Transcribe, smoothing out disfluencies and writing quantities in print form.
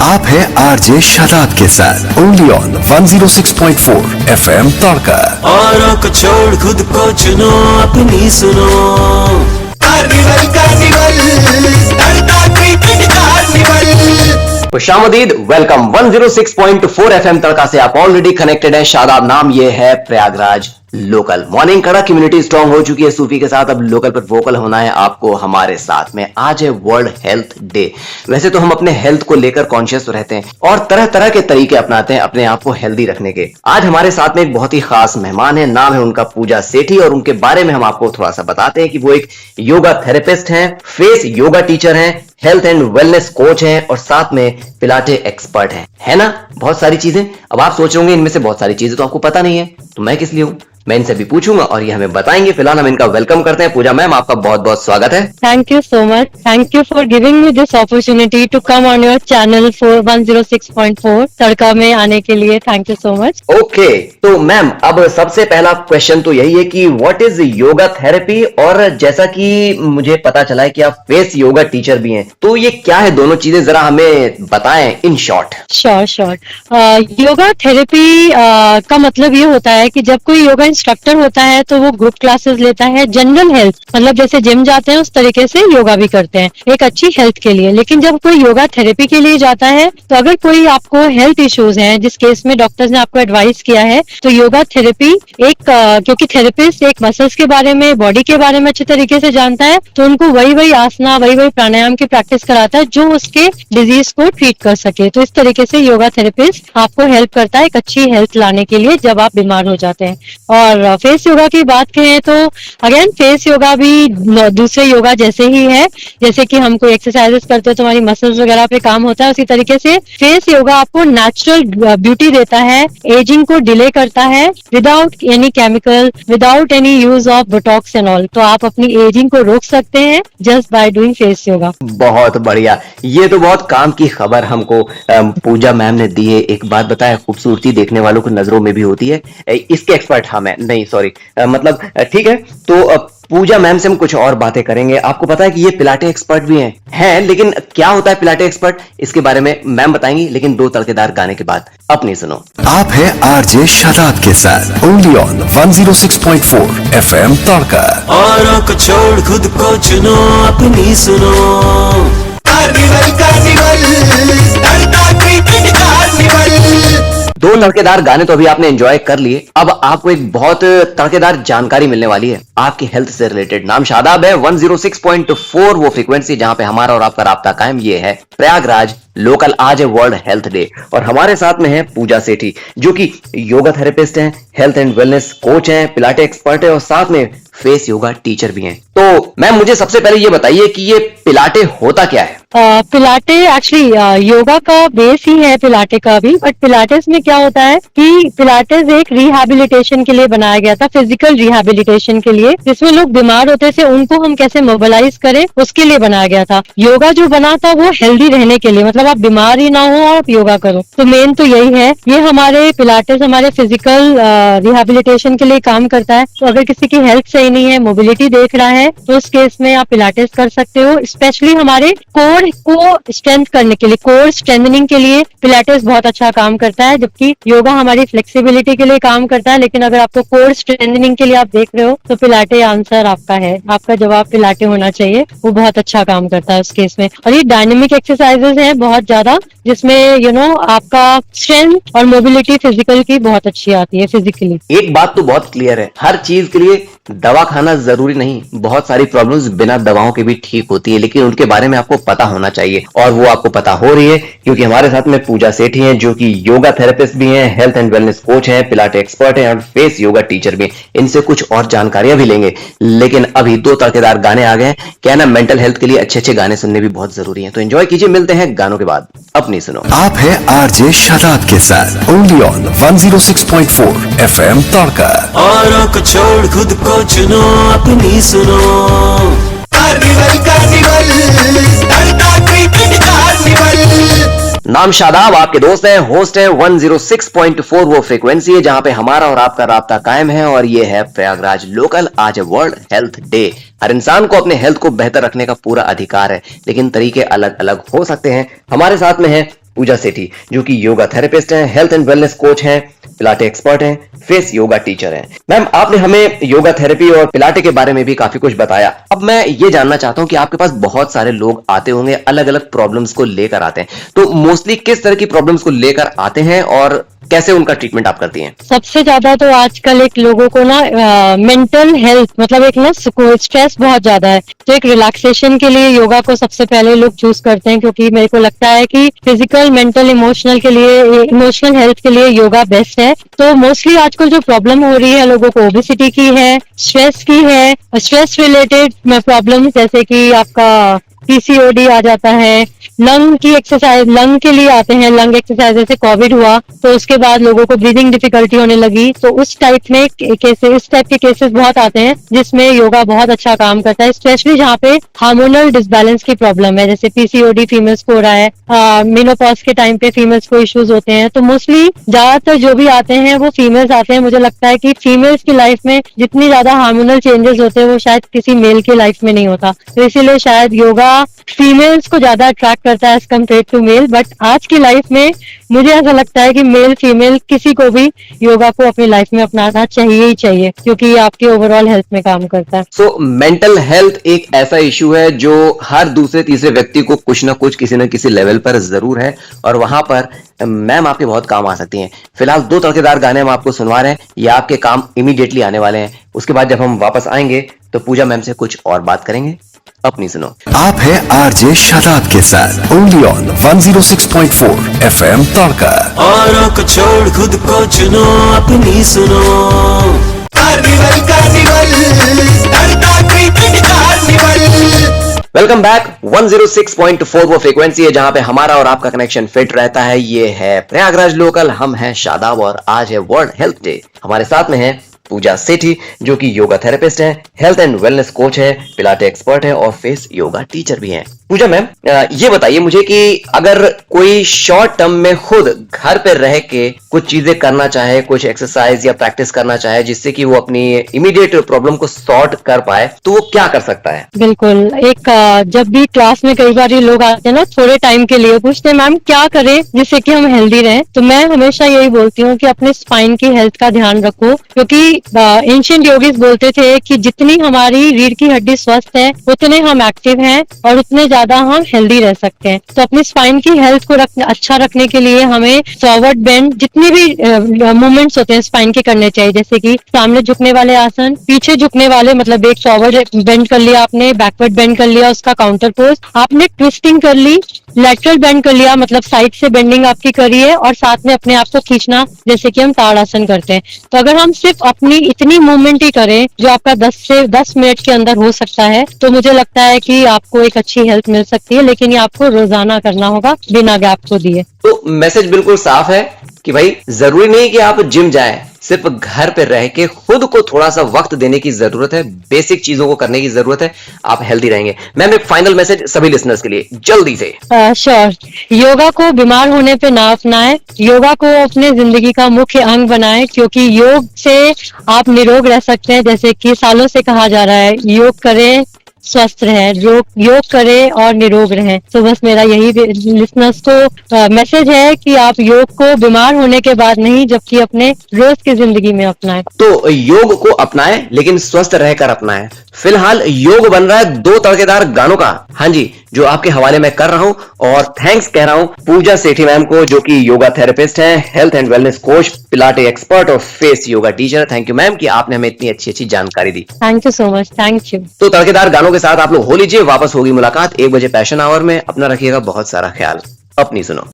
आप हैं आरजे शादाब के साथ ओनली ऑन 106.4 एफएम तड़का। औरों को छोड़ खुद को चुनो, अपनी सुनो। कार्निवल कार्निवल तड़का क्रिकेट कार्निवल। खुशामदीद, वेलकम 106.4 एफएम तड़का से आप ऑलरेडी कनेक्टेड हैं। शादाब नाम ये है, प्रयागराज लोकल मॉर्निंग कड़ा कम्युनिटी स्ट्रांग हो चुकी है सूफी के साथ। अब लोकल पर वोकल होना है आपको हमारे साथ में। आज है वर्ल्ड हेल्थ डे। वैसे तो हम अपने हेल्थ को लेकर कॉन्शियस रहते हैं और तरह तरह के तरीके अपनाते हैं अपने आप को हेल्दी रखने के। आज हमारे साथ में एक बहुत ही खास मेहमान है, नाम है उनका पूजा सेठी, और उनके बारे में हम आपको थोड़ा सा बताते हैं कि वो एक योगा थेरेपिस्ट हैं, फेस योगा टीचर हैं, हेल्थ एंड वेलनेस कोच हैं और साथ में पिलाटे एक्सपर्ट हैं। है ना बहुत सारी चीजें। अब आप सोच होंगे इनमें से बहुत सारी चीजें तो आपको पता नहीं है, तो मैं किस लिए हूं? मैं इनसे भी पूछूंगा और ये हमें बताएंगे। फिलहाल हम इनका वेलकम करते हैं। पूजा मैम, आपका बहुत बहुत स्वागत है। Thank you so much. Thank you for giving me this opportunity to come on your channel for 106.4 Tadka में आने के लिए। Thank you so much. Okay, तो मैम अब सबसे पहला क्वेश्चन तो यही है कि व्हाट इज योगा थेरेपी, और जैसा कि मुझे पता चला है कि आप फेस योगा टीचर भी हैं, तो ये क्या है दोनों चीजें, जरा हमें बताएं in short. Sure. Yoga therapy का मतलब ये होता है कि जब कोई योगा इंस्ट्रक्टर होता है तो वो ग्रुप क्लासेस लेता है जनरल हेल्थ, मतलब जैसे जिम जाते हैं उस तरीके से योगा भी करते हैं एक अच्छी हेल्थ के लिए। लेकिन जब कोई योगा थेरेपी के लिए जाता है तो अगर कोई आपको हेल्थ इश्यूज हैं, जिस केस में डॉक्टर्स ने आपको एडवाइस किया है, तो योगा थेरेपी क्योंकि थेरेपिस्ट एक मसल्स के बारे में, बॉडी के बारे में अच्छे तरीके से जानता है, तो उनको वही आसना, वही प्राणायाम की प्रैक्टिस कराता है जो उसके डिजीज को ट्रीट कर सके। तो इस तरीके से योगा थेरेपिस्ट आपको हेल्प करता है एक अच्छी हेल्थ लाने के लिए जब आप बीमार हो जाते हैं। और फेस योगा की बात करें तो अगेन फेस योगा भी दूसरे योगा जैसे ही है। जैसे कि हम कोई एक्सरसाइजेस करते हैं तो हमारी मसल्स वगैरह पे काम होता है, उसी तरीके से फेस योगा आपको नेचुरल ब्यूटी देता है, एजिंग को डिले करता है without any chemical, without any use of Botox and all. तो आप अपनी एजिंग को रोक सकते हैं just by doing face yoga. बहुत बढ़िया, ये तो बहुत काम की खबर हमको पूजा मैम ने दी है। एक बात बताए, खूबसूरती देखने वालों की नजरों में भी होती है। इसके एक्सपर्ट हम हैं, नहीं सॉरी, मतलब ठीक है। तो पूजा मैम से हम कुछ और बातें करेंगे। आपको पता है कि ये पिलाटे एक्सपर्ट भी हैं, लेकिन क्या होता है पिलाटे एक्सपर्ट, इसके बारे में मैम बताएंगी, लेकिन दो तड़केदार गाने के बाद। अपनी सुनो। आप हैं आरजे शादाब के साथ ओनली ऑन 106.4 एफएम तड़का। औरों को छोड़ खुद को चुनो, अपनी सुनो। कार्निवल कार्निवल तड़का क्रिकेट कार्निवल। दो तड़केदार गाने तो अभी आपने एंजॉय कर लिए। अब आपको एक बहुत तड़केदार जानकारी मिलने वाली है आपकी हेल्थ से रिलेटेड। नाम शादाब है, 106.4 वो फ्रीक्वेंसी जहां पे हमारा और आपका राब्ता कायम। ये है प्रयागराज लोकल। आज है वर्ल्ड हेल्थ डे और हमारे साथ में है पूजा सेठी, जो कि योगा थेरेपिस्ट हैं, हेल्थ एंड वेलनेस कोच हैं, पिलाटे एक्सपर्ट है और साथ में फेस योगा टीचर भी हैं। तो मैम मुझे सबसे पहले ये बताइए कि ये पिलाटे होता क्या है? पिलाटे एक्चुअली योगा का बेस ही है पिलाटे का भी, बट पिलाटेस में क्या होता है कि पिलाटेस एक रिहैबिलिटेशन के लिए बनाया गया था, फिजिकल रिहैबिलिटेशन के लिए, जिसमें लोग बीमार होते थे उनको हम कैसे मोबिलाइज करें उसके लिए बनाया गया था। योगा जो बना था वो हेल्दी रहने के लिए, मतलब आप बीमार ही ना हो और आप योगा करो। तो मेन तो यही है। ये हमारे पिलाटेस हमारे फिजिकल रिहैबिलिटेशन के लिए काम करता है। तो अगर किसी की हेल्थ सही नहीं है, मोबिलिटी देख रहा है, तो उस केस में आप पिलाटेस कर सकते हो। स्पेशली हमारे कोर को स्ट्रेंथ करने के लिए, कोर स्ट्रेंथनिंग के लिए पिलाटेस बहुत अच्छा काम करता है, जबकि योगा हमारी फ्लेक्सिबिलिटी के लिए काम करता है। लेकिन अगर आपको कोर स्ट्रेंथनिंग के लिए आप देख रहे हो तो पिलाटे आंसर आपका है, आपका जवाब पिलाटे होना चाहिए। वो बहुत अच्छा काम करता है उस केस में। और ये डायनेमिक एक्सरसाइजेस हैं बहुत ज्यादा, जिसमें आपका स्ट्रेंथ और मोबिलिटी फिजिकल की बहुत अच्छी आती है फिजिकली। एक बात तो बहुत क्लियर है, हर चीज के लिए दवा खाना जरूरी नहीं। बहुत सारी प्रॉब्लम्स बिना दवाओं के भी ठीक होती है, लेकिन उनके बारे में आपको पता होना चाहिए और वो आपको पता हो रही है क्योंकि हमारे साथ में पूजा सेठी हैं, जो कि योगा थेरेपिस्ट भी हैं, हेल्थ एंड वेलनेस कोच हैं, पिलाटे एक्सपर्ट हैं और फेस योगा टीचर भी। इनसे कुछ और जानकारियां भी लेंगे, लेकिन अभी दो तड़केदार गाने आ गए। क्या ना, मेंटल हेल्थ के लिए अच्छे अच्छे गाने सुनने भी बहुत जरूरी है। तो एंजॉय कीजिए, मिलते हैं गानों के बाद। अपनी सुनो। आप हैं आरजे शादाब के साथ ओनली ऑन 106.4 एफएम तड़का। औरों को छोड़ खुद को चुनो, अपनी सुनो। कार्निवल कार्निवल तड़का क्रिकेट कार्निवल। नाम शादाब, आपके दोस्त हैं, होस्ट हैं। 106.4 वो फ्रीक्वेंसी है जहां पे हमारा और आपका राब्ता कायम है और ये है प्रयागराज लोकल। आज है वर्ल्ड हेल्थ डे। हर इंसान को अपने हेल्थ को बेहतर रखने का पूरा अधिकार है, लेकिन तरीके अलग अलग हो सकते हैं। हमारे साथ में है पूजा सेठी, जो कि योगा थेरेपिस्ट हैं, हेल्थ एंड वेलनेस कोच हैं, पिलाटे एक्सपर्ट हैं, फेस योगा टीचर हैं। मैम, आपने हमें योगा थेरेपी और पिलाटे के बारे में भी काफी कुछ बताया। अब मैं ये जानना चाहता हूँ कि आपके पास बहुत सारे लोग आते होंगे, अलग अलग प्रॉब्लम्स को लेकर आते हैं, तो मोस्टली किस तरह की प्रॉब्लम्स को लेकर आते हैं और कैसे उनका ट्रीटमेंट आप करती हैं? सबसे ज्यादा तो आजकल एक लोगों को ना मेंटल हेल्थ मतलब एक ना स्ट्रेस बहुत ज्यादा है, तो एक रिलैक्सेशन के लिए योगा को सबसे पहले लोग चूज करते हैं, क्योंकि मेरे को लगता है कि फिजिकल, मेंटल, इमोशनल हेल्थ के लिए योगा बेस्ट है। तो मोस्टली आजकल जो प्रॉब्लम हो रही है लोगों को, ओबेसिटी की है, स्ट्रेस की है, स्ट्रेस रिलेटेड प्रॉब्लम जैसे कि आपका पीसीओडी आ जाता है, लंग की एक्सरसाइज, लंग के लिए आते हैं, लंग एक्सरसाइज जैसे कोविड हुआ तो उसके बाद लोगों को ब्रीदिंग डिफिकल्टी होने लगी, तो उस टाइप के केसेस बहुत आते हैं जिसमें योगा बहुत अच्छा काम करता है, स्पेशली जहाँ पे हार्मोनल डिसबैलेंस की प्रॉब्लम है, जैसे पीसीओडी फीमेल्स को हो रहा है, मेनोपॉज के टाइम पे फीमेल्स को इश्यूज होते हैं। तो मोस्टली ज्यादातर जो भी आते हैं वो फीमेल्स आते हैं। मुझे लगता है कि फीमेल्स की लाइफ में जितनी ज्यादा हार्मोनल चेंजेस होते हैं वो शायद किसी मेल की लाइफ में नहीं होता, तो इसीलिए शायद योगा फीमेल्स को ज्यादा अट्रैक्ट करता है as compare to male. But आज की लाइफ में मुझे ऐसा लगता है कि मेल फीमेल किसी को भी योगा को अपनी लाइफ में अपनाना चाहिए ही चाहिए, क्योंकि ये आपके ओवरऑल हेल्थ में काम करता है। सो मेंटल हेल्थ एक ऐसा इशू है जो हर दूसरे तीसरे व्यक्ति को कुछ ना कुछ किसी न किसी लेवल पर जरूर है, और वहां पर मैम आपके बहुत काम आ सकती हैं। फिलहाल 2 तड़केदार गाने हम आपको सुनवा रहे हैं, ये आपके काम इमीडिएटली आने वाले हैं। उसके बाद जब हम वापस आएंगे तो पूजा मैम से कुछ और बात करेंगे। अपनी सुनो। आप है आरजे शादाब के साथ ओनली ऑन 106.4 एफएम तड़का। औरों को छोड़ खुद को चुनो, अपनी सुनो। कार्निवल कार्निवल तड़का क्रिकेट कार्निवल। Welcome back. 106.4 वो फ्रीक्वेंसी है जहां पे हमारा और आपका कनेक्शन फिट रहता है। ये है प्रयागराज लोकल, हम हैं शादाब और आज है वर्ल्ड हेल्थ डे। हमारे साथ में है पूजा सेठी, जो कि योगा थेरेपिस्ट हैं, हेल्थ एंड वेलनेस कोच है, पिलाटे एक्सपर्ट है और फेस योगा टीचर भी हैं। पूजा मैम, ये बताइए मुझे कि अगर कोई शॉर्ट टर्म में खुद घर पे रह के कुछ चीजें करना चाहे, कुछ एक्सरसाइज या प्रैक्टिस करना चाहे जिससे कि वो अपनी इमीडिएट प्रॉब्लम को सॉर्ट कर पाए, तो वो क्या कर सकता है? बिल्कुल। एक जब भी क्लास में कई बार लोग आते हैं ना थोड़े टाइम के लिए, पूछते हैं मैम क्या करें जिससे कि हम हेल्दी रहें, तो मैं हमेशा यही बोलती हूँ कि अपने स्पाइन की हेल्थ का ध्यान रखो, क्योंकि एंशिएंट योगीज बोलते थे कि जितनी हमारी रीढ़ की हड्डी स्वस्थ है उतने हम एक्टिव हैं और उतने ज्यादा हम हेल्दी रह सकते हैं। तो अपनी स्पाइन की हेल्थ को अच्छा रखने के लिए हमें फॉरवर्ड बेंड, जितने भी मूवमेंट्स होते हैं स्पाइन के करने चाहिए, जैसे कि सामने झुकने वाले आसन, पीछे झुकने वाले मतलब एक फॉरवर्ड बेंड कर लिया आपने, बैकवर्ड बेंड कर लिया, उसका काउंटर पोज आपने, ट्विस्टिंग कर ली, लेटरल बेंड कर लिया मतलब साइड से बेंडिंग आपकी करी है, और साथ में अपने आप को खींचना जैसे कि हम ताड़ासन करते हैं। तो अगर हम सिर्फ अपनी इतनी मूवमेंट ही करें जो आपका 10 से 10 मिनट के अंदर हो सकता है, तो मुझे लगता है कि आपको एक अच्छी हेल्थ मिल सकती है, लेकिन ये आपको रोजाना करना होगा बिना गैप को दिए। तो मैसेज बिल्कुल साफ है कि भाई जरूरी नहीं कि आप जिम जाएं, सिर्फ घर पे रह के खुद को थोड़ा सा वक्त देने की जरूरत है, बेसिक चीजों को करने की जरूरत है, आप हेल्दी रहेंगे। मैम एक फाइनल मैसेज सभी लिसनर्स के लिए जल्दी से। श्योर। योगा को बीमार होने पे ना अपनाएं, योगा को अपने जिंदगी का मुख्य अंग बनाएं, क्योंकि योग से आप निरोग रह सकते हैं। जैसे कि सालों से कहा जा रहा है योग करें स्वस्थ रहें, योग करें और निरोग रहें। तो बस मेरा यही लिसनर्स को मैसेज है कि आप योग को बीमार होने के बाद नहीं, जबकि अपने रोज की जिंदगी में अपनाएं। तो योग को अपनाएं लेकिन स्वस्थ रहकर अपनाएं। फिलहाल योग बन रहा है 2 तड़केदार गानों का, हाँ जी, जो आपके हवाले में कर रहा हूं, और थैंक्स कह रहा हूं पूजा सेठी मैम को, जो कि योगा थेरेपिस्ट हैं, health and wellness coach, Pilates expert और face yoga teacher. Thank you ma'am कि आपने हमें इतनी अच्छी जानकारी दी। Thank you so much. Thank you. तो तड़केदार गानों के साथ आप लोग हो लीजिए, वापस होगी मुलाकात 1 बजे पैशन आवर में। अपना रखिएगा बहुत सारा ख्याल। अपनी सुनो।